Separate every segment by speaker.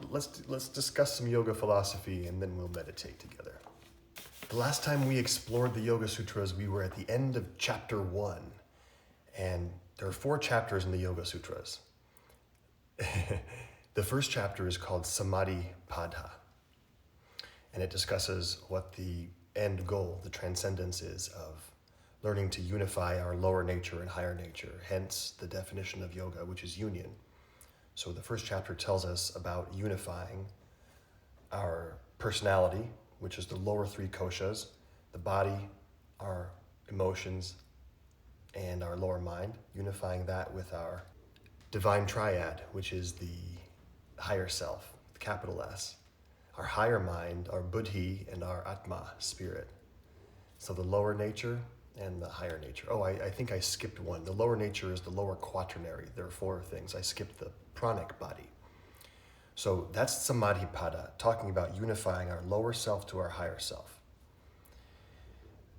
Speaker 1: let's discuss some yoga philosophy, and then we'll meditate together. The last time we explored the Yoga Sutras, we were at the end of chapter 1, and there are 4 chapters in the Yoga Sutras. The first chapter is called Samadhi Pada, and it discusses what the end goal, the transcendence is of learning to unify our lower nature and higher nature, hence the definition of yoga, which is union. So the first chapter tells us about unifying our personality, which is the lower 3 koshas, the body, our emotions, and our lower mind, unifying that with our divine triad, which is the higher self, the capital S, our higher mind, our buddhi, and our atma, spirit. So the lower nature and the higher nature. Oh, I think I skipped one. The lower nature is the lower quaternary. There are 4 things. I skipped the pranic body. So that's Samadhi Pada, talking about unifying our lower self to our higher self.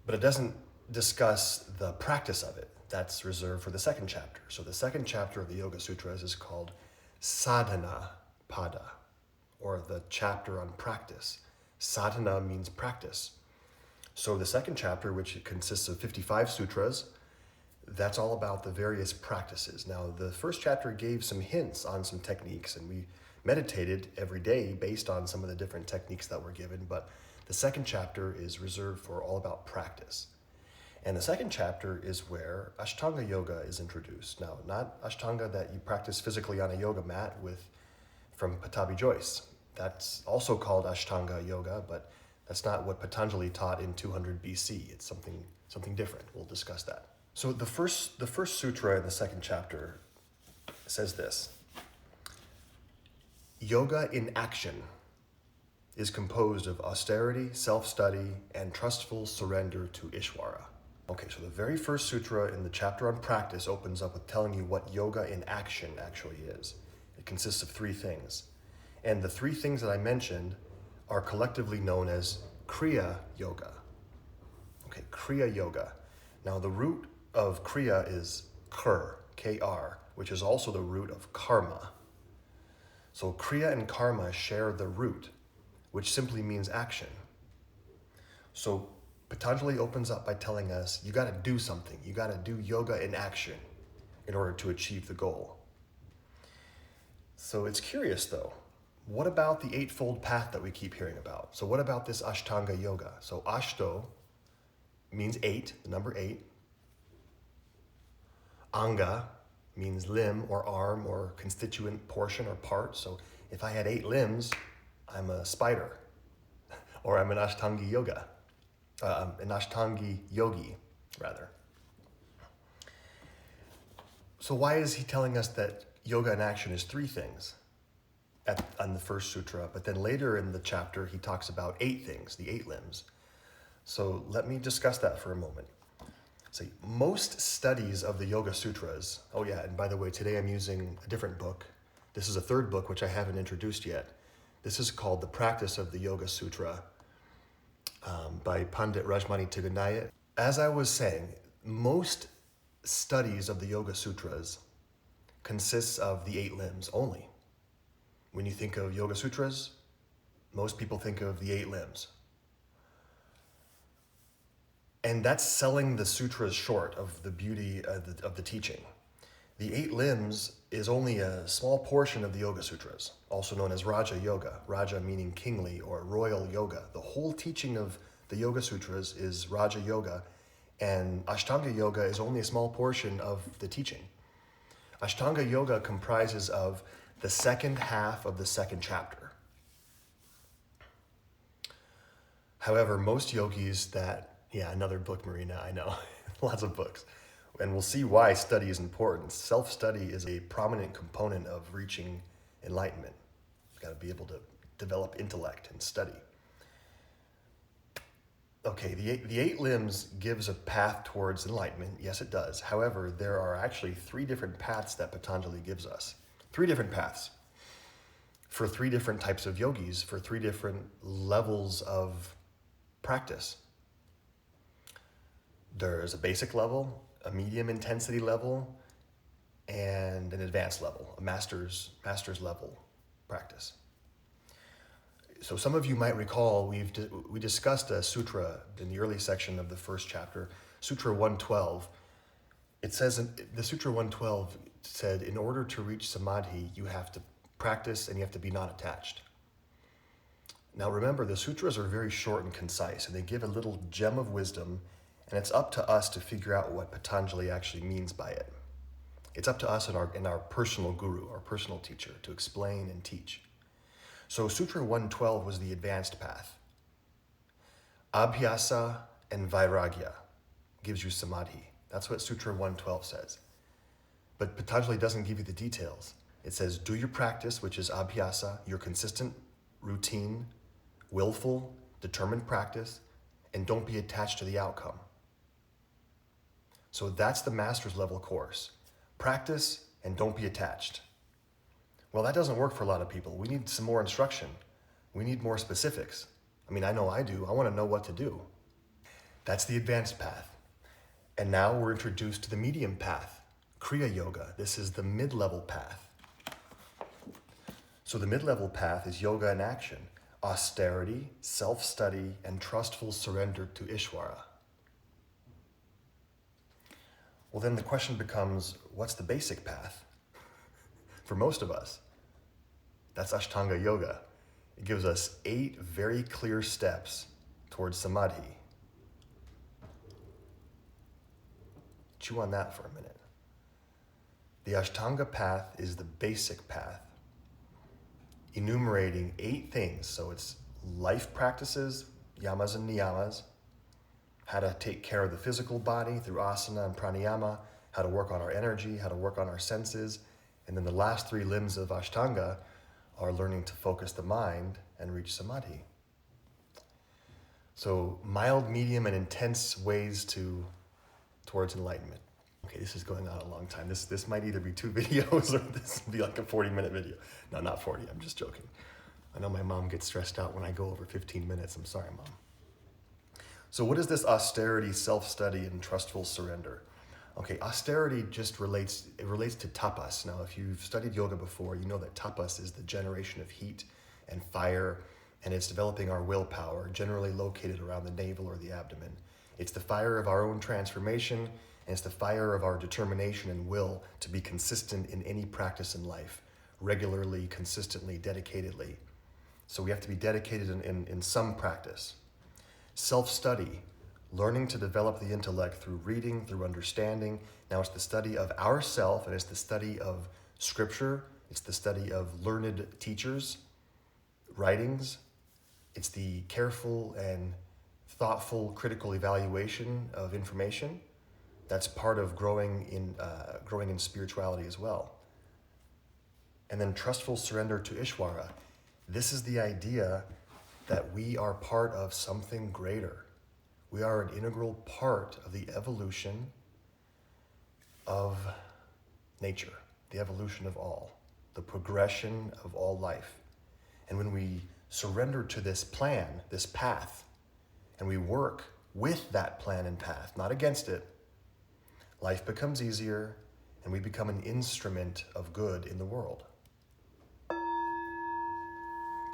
Speaker 1: But it doesn't discuss the practice of it. That's reserved for the second chapter. So the second chapter of the Yoga Sutras is called Sadhana Pada, or the chapter on practice. Sadhana means practice. So the second chapter, which consists of 55 sutras, that's all about the various practices. Now, the first chapter gave some hints on some techniques, and we meditated every day based on some of the different techniques that were given, but the second chapter is reserved for all about practice. And the second chapter is where Ashtanga Yoga is introduced. Now, not Ashtanga that you practice physically on a yoga mat from Pattabhi Jois. That's also called Ashtanga Yoga, but that's not what Patanjali taught in 200 BC. It's something different. We'll discuss that. So the first sutra in the second chapter says this: Yoga in action is composed of austerity, self-study, and trustful surrender to Ishvara. Okay, so the very first sutra in the chapter on practice opens up with telling you what yoga in action actually is. It consists of 3 things. And the 3 things that I mentioned are collectively known as Kriya Yoga. Okay, Kriya Yoga. Now the root of Kriya is Kr, K-R, which is also the root of karma. So Kriya and karma share the root, which simply means action. So Patanjali opens up by telling us you got to do something. You got to do yoga in action in order to achieve the goal. So it's curious though. What about the 8-fold path that we keep hearing about? So what about this Ashtanga Yoga? So Ashto means 8, the number 8. Anga means limb or arm or constituent portion or part. So if I had 8 limbs, I'm a spider, or I'm an Ashtangi Yoga. An Ashtangi yogi, rather. So why is he telling us that yoga in action is 3 things on the first sutra, but then later in the chapter he talks about 8 things, the 8 limbs? So let me discuss that for a moment. So most studies of the Yoga Sutras, oh yeah, and by the way, today I'm using a different book. This is a 3rd book, which I haven't introduced yet. This is called The Practice of the Yoga Sutra, by Pandit Rajmani Tiganaya. As I was saying, most studies of the Yoga Sutras consists of the 8 limbs only. When you think of Yoga Sutras, most people think of the 8 limbs. And that's selling the sutras short of the beauty of the teaching. The 8 limbs is only a small portion of the Yoga Sutras, also known as Raja Yoga. Raja meaning kingly or royal yoga. The whole teaching of the Yoga Sutras is Raja Yoga, and Ashtanga Yoga is only a small portion of the teaching. Ashtanga Yoga comprises of the second half of the second chapter. However, most yogis another book, Marina, I know, lots of books. And we'll see why study is important. Self-study is a prominent component of reaching enlightenment. You've got to be able to develop intellect and study. Okay, the 8 limbs gives a path towards enlightenment. Yes, it does. However, there are actually 3 different paths that Patanjali gives us. 3 different paths for 3 different types of yogis, for 3 different levels of practice. There's a basic level, a medium intensity level, and an advanced level, a master's level. practice. So some of you might recall we discussed a sutra in the early section of the first chapter, Sutra 112. It says the Sutra 112 said, in order to reach samadhi, you have to practice and you have to be non-attached. Now remember, the sutras are very short and concise, and they give a little gem of wisdom, and it's up to us to figure out what Patanjali actually means by it. It's up to us and our personal guru, our personal teacher, to explain and teach. So Sutra 112 was the advanced path. Abhyasa and Vairagya gives you samadhi. That's what Sutra 112 says. But Patanjali doesn't give you the details. It says, do your practice, which is abhyasa, your consistent, routine, willful, determined practice, and don't be attached to the outcome. So that's the master's level course. Practice and don't be attached. Well, that doesn't work for a lot of people. We need some more instruction. We need more specifics. I mean, I know I do. I want to know what to do. That's the advanced path. And now we're introduced to the medium path, Kriya Yoga. This is the mid-level path. So the mid-level path is yoga in action, austerity, self-study, and trustful surrender to Ishvara. Well, then the question becomes, what's the basic path? For most of us, that's Ashtanga Yoga. It gives us 8 very clear steps towards samadhi. Chew on that for a minute. The Ashtanga path is the basic path, enumerating 8 things. So it's life practices, yamas and niyamas, how to take care of the physical body through asana and pranayama, how to work on our energy, how to work on our senses. And then the last 3 limbs of Ashtanga are learning to focus the mind and reach samadhi. So mild, medium, and intense ways towards enlightenment. Okay, this is going on a long time. This might either be 2 videos or this will be like a 40-minute video. No, not 40, I'm just joking. I know my mom gets stressed out when I go over 15 minutes. I'm sorry, Mom. So what is this austerity, self-study, and trustful surrender? Okay, austerity just relates to tapas. Now, if you've studied yoga before, you know that tapas is the generation of heat and fire, and it's developing our willpower, generally located around the navel or the abdomen. It's the fire of our own transformation, and it's the fire of our determination and will to be consistent in any practice in life, regularly, consistently, dedicatedly. So we have to be dedicated in some practice. Self-study, learning to develop the intellect through reading, through understanding. Now it's the study of ourself, and it's the study of scripture. It's the study of learned teachers, writings. It's the careful and thoughtful, critical evaluation of information. That's part of growing in spirituality as well. And then trustful surrender to Ishvara. This is the idea that we are part of something greater. We are an integral part of the evolution of nature, the evolution of all, the progression of all life. And when we surrender to this plan, this path, and we work with that plan and path, not against it, life becomes easier and we become an instrument of good in the world.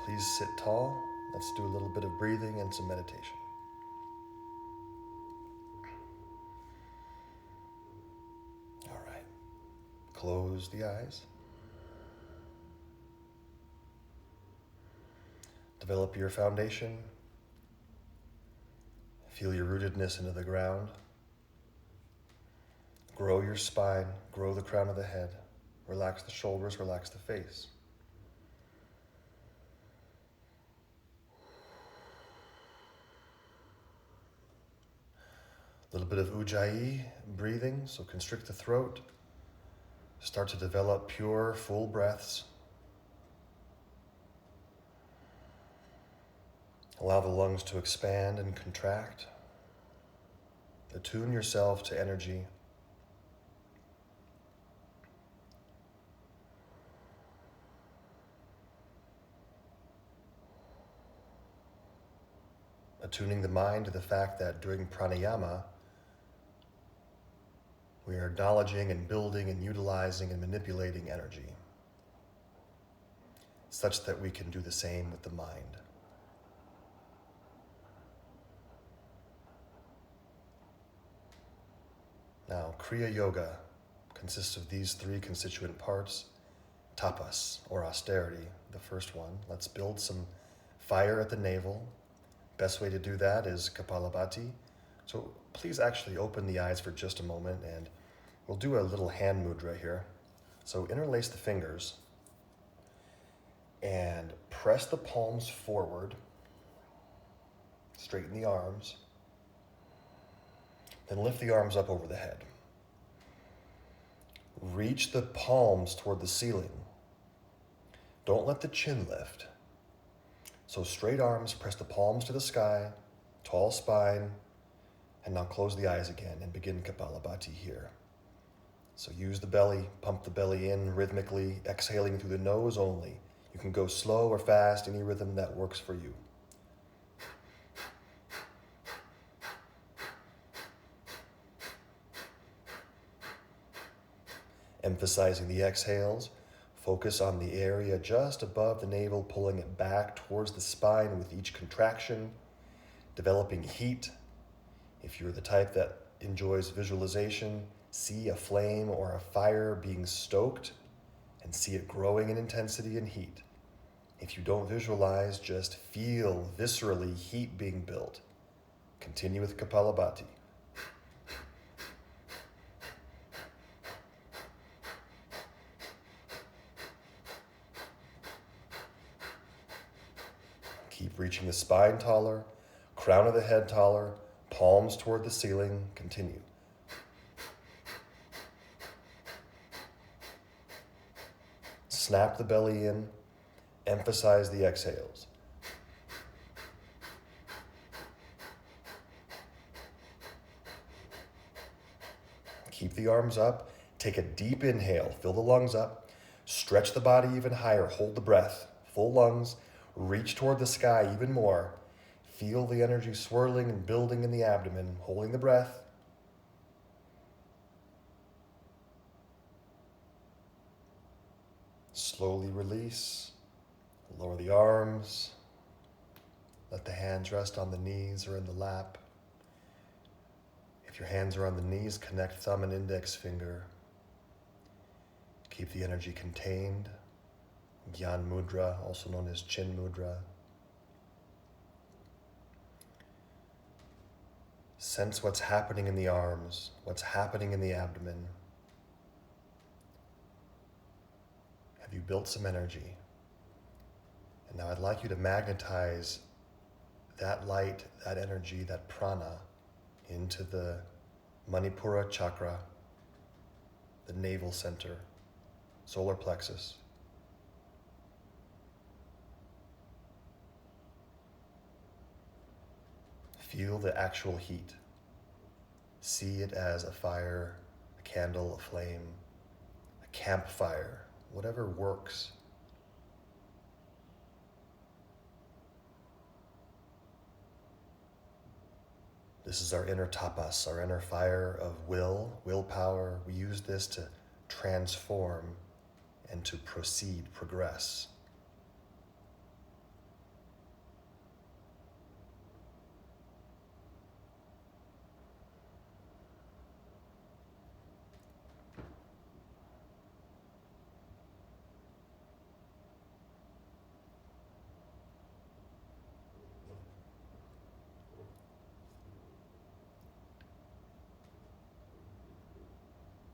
Speaker 1: Please sit tall. Let's do a little bit of breathing and some meditation. All right. Close the eyes. Develop your foundation. Feel your rootedness into the ground. Grow your spine. Grow the crown of the head. Relax the shoulders. Relax the face. A little bit of ujjayi breathing, so constrict the throat. Start to develop pure, full breaths. Allow the lungs to expand and contract. Attune yourself to energy. Attuning the mind to the fact that during pranayama, we are acknowledging and building and utilizing and manipulating energy. such that we can do the same with the mind. Now, Kriya Yoga consists of these three constituent parts. Tapas, or austerity, the first one. Let's build some fire at the navel. Best way to do that is Kapalabhati. So please actually open the eyes for just a moment, and we'll do a little hand mudra here. So interlace the fingers and press the palms forward. Straighten the arms. Then lift the arms up over the head. Reach the palms toward the ceiling. Don't let the chin lift. So straight arms, press the palms to the sky, tall spine, and now close the eyes again and begin Kapalabhati here. So use the belly, pump the belly in rhythmically, exhaling through the nose only. You can go slow or fast, any rhythm that works for you. Emphasizing the exhales, focus on the area just above the navel, pulling it back towards the spine with each contraction, developing heat. If you're the type that enjoys visualization, see a flame or a fire being stoked and see it growing in intensity and heat. If you don't visualize, just feel viscerally heat being built. Continue with Kapalabhati. Keep reaching the spine taller, crown of the head taller, palms toward the ceiling. Continue. Snap the belly in, emphasize the exhales. Keep the arms up, take a deep inhale, fill the lungs up, stretch the body even higher, hold the breath, full lungs, reach toward the sky even more. Feel the energy swirling and building in the abdomen, holding the breath. Slowly release, lower the arms, let the hands rest on the knees or in the lap. If your hands are on the knees, connect thumb and index finger. Keep the energy contained. Gyan Mudra, also known as Chin Mudra. Sense what's happening in the arms, what's happening in the abdomen. Have you built some energy? And now I'd like you to magnetize that light, that energy, that prana into the Manipura chakra, the navel center, solar plexus. Feel the actual heat. See it as a fire, a candle, a flame, a campfire, whatever works. This is our inner tapas, our inner fire of willpower. We use this to transform and to proceed, progress.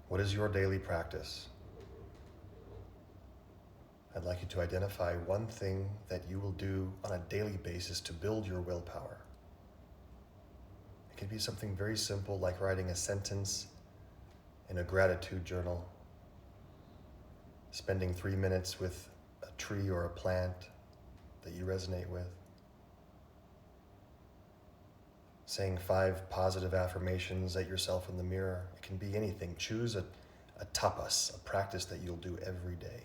Speaker 1: What is your daily practice? I'd like you to identify one thing that you will do on a daily basis to build your willpower. It can be something very simple like writing a sentence in a gratitude journal, spending 3 minutes with a tree or a plant that you resonate with, saying 5 positive affirmations at yourself in the mirror. It can be anything. Choose a tapas, a practice that you'll do every day.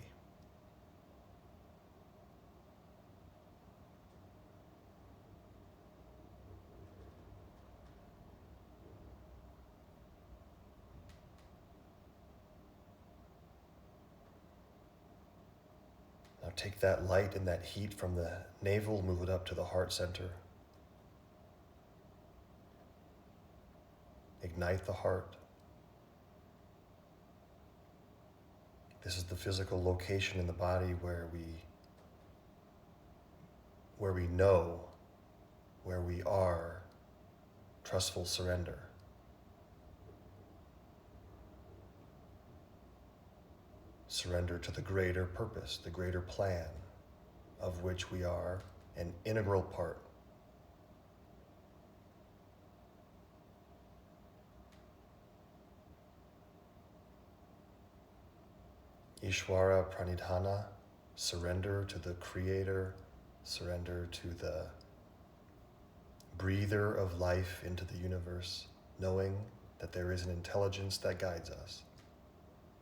Speaker 1: Now Take that light and that heat from the navel, move it up to the heart center. Ignite the heart. This is the physical location in the body where we know where we are, trustful surrender. Surrender to the greater purpose, the greater plan, of which we are an integral part. Ishvara pranidhana, surrender to the Creator, surrender to the breather of life into the universe, knowing that there is an intelligence that guides us.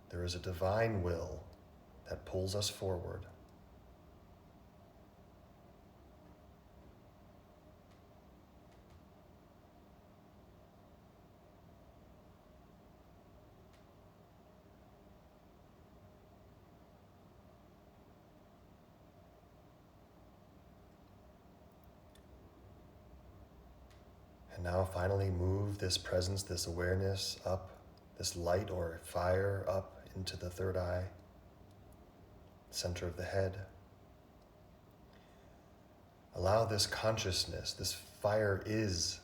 Speaker 1: There is a divine will that pulls us forward. And now finally move this presence, this awareness up, this light or fire up into the third eye, center of the head. Allow this consciousness, this fire is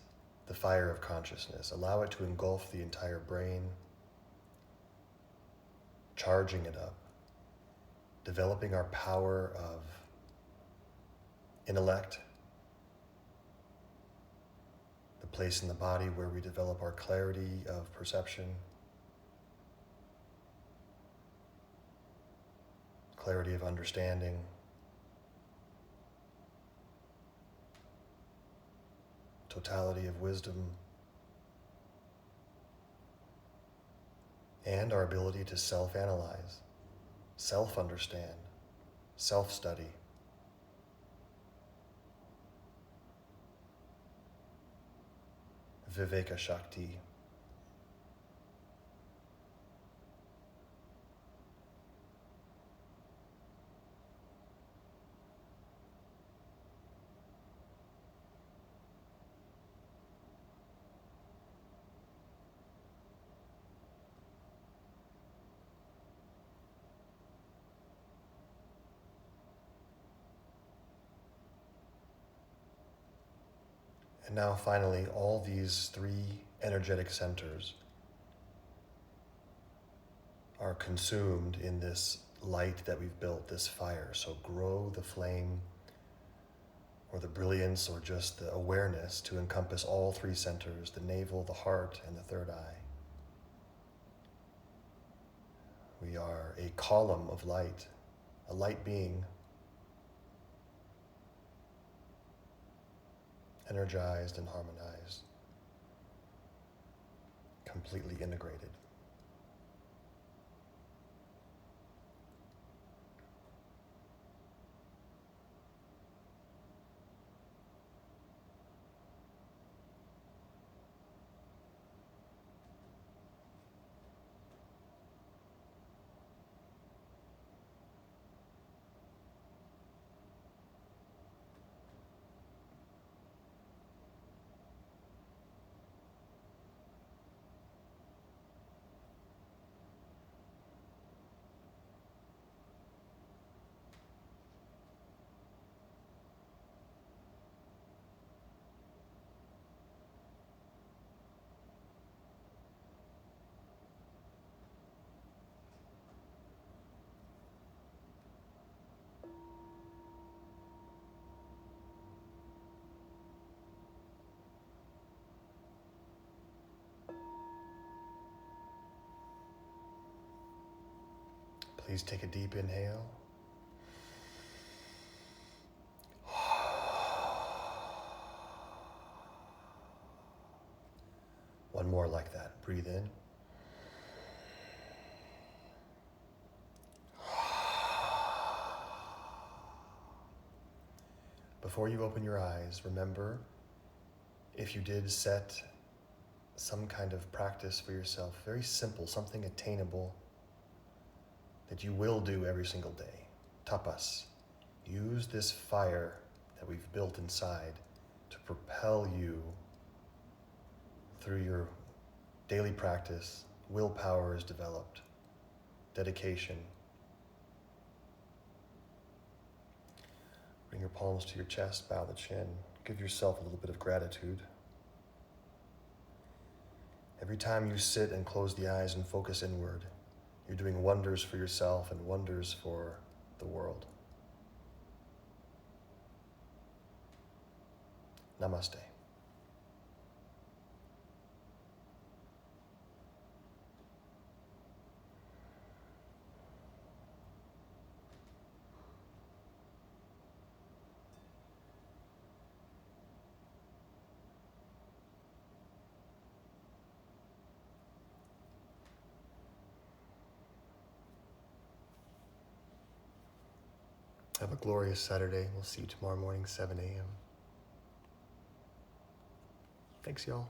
Speaker 1: the fire of consciousness. Allow it to engulf the entire brain, charging it up, developing our power of intellect, the place in the body where we develop our clarity of perception, clarity of understanding, totality of wisdom, and our ability to self-analyze, self-understand, self-study. Viveka Shakti. And now finally, all these three energetic centers are consumed in this light that we've built, this fire. So grow the flame or the brilliance or just the awareness to encompass all three centers, the navel, the heart, and the third eye. We are a column of light, a light being, energized and harmonized, completely integrated. Please take a deep inhale. One more like that. Breathe in. Before you open your eyes, remember, if you did set some kind of practice for yourself, very simple, something attainable that you will do every single day. Tapas, Use this fire that we've built inside to propel you through your daily practice. Willpower is developed, dedication. Bring your palms to your chest, bow the chin. Give yourself a little bit of gratitude. Every time you sit and close the eyes and focus inward, you're doing wonders for yourself and wonders for the world. Namaste. Have a glorious Saturday. We'll see you tomorrow morning, 7 a.m. Thanks, y'all.